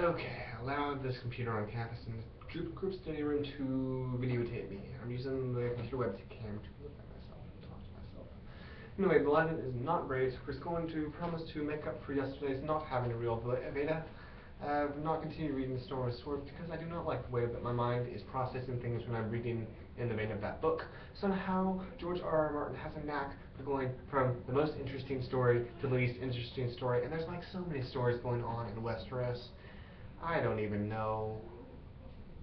Okay, I allowed this computer on campus in the group study room to videotape me. I'm using the computer webcam to look at myself and talk to myself. Anyway, the lighting is not great. We're going to promise to make up for yesterday's not having a real beta. I've not continued reading the Storm of Swords because I do not like the way that my mind is processing things when I'm reading in the vein of that book. Somehow, George R. R. Martin has a knack for going from the most interesting story to the least interesting story, and there's like so many stories going on in Westeros. I don't even know.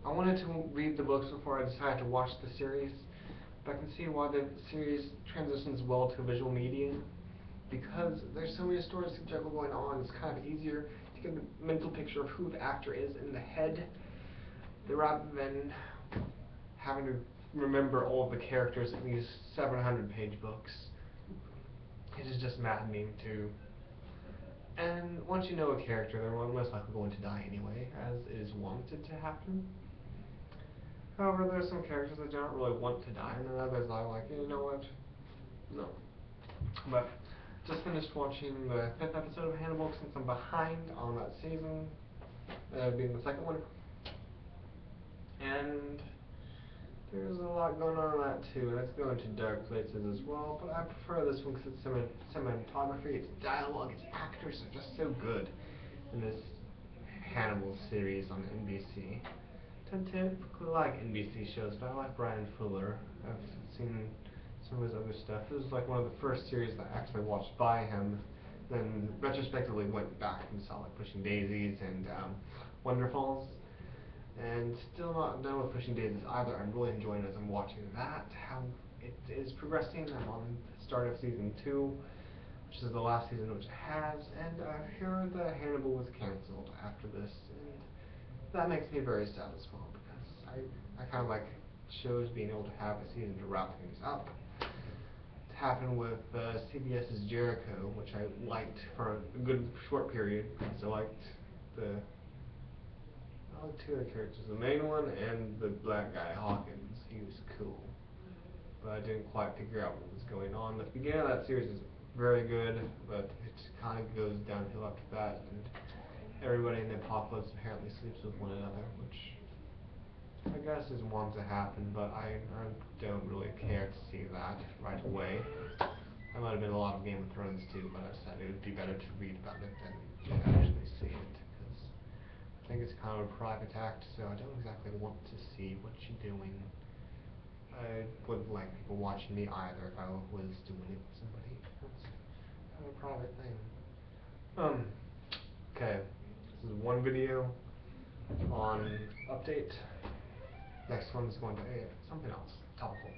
I wanted to read the books before I decided to watch the series, but I can see why the series transitions well to visual medium. Because there's so many stories to juggle going on, it's kind of easier to get the mental picture of who the actor is in the head, rather than having to remember all of the characters in these 700-page books. It is just maddening too. And once you know a character, they're most likely going to die anyway, as is wanted to happen. However, there are some characters that don't really want to die, and then others are like, you know what? No. But just finished watching the 5th episode of Hannibal since I'm behind on that season, being the second one. And there's a lot going on in that too, and it's going to dark places as well, but I prefer this one because it's cinematography, its dialogue, its actors are just so good in this Hannibal series on NBC. I tend to typically like NBC shows, but I like Brian Fuller. I've seen some of his other stuff. This was like one of the first series that I actually watched by him, then retrospectively went back and saw like Pushing Daisies and Wonder Falls. And still not done with Pushing Daisies either. I'm really enjoying as I'm watching that, how it is progressing. I'm on the start of season 2, which is the last season which it has, and I've heard that Hannibal was cancelled after this, and that makes me very sad as well, because I kind of like shows being able to have a season to wrap things up. It happened with CBS's Jericho, which I liked for a good short period, because I liked the two of the characters, the main one and the black guy, Hawkins. He was cool. But I didn't quite figure out what was going on. The beginning of that series is very good, but it kind of goes downhill after that, and everybody in the apocalypse apparently sleeps with one another, which I guess is one to happen, but I don't really care to see that right away. That might have been a lot of Game of Thrones too, but I decided it would be better to read about it than to actually see it. I think it's kind of a private act, so I don't exactly want to see what you're doing. I wouldn't like people watching me either if I was doing it with somebody. It's kind of a private thing. Okay. This is one video on update. Next one is going to be something else, topical.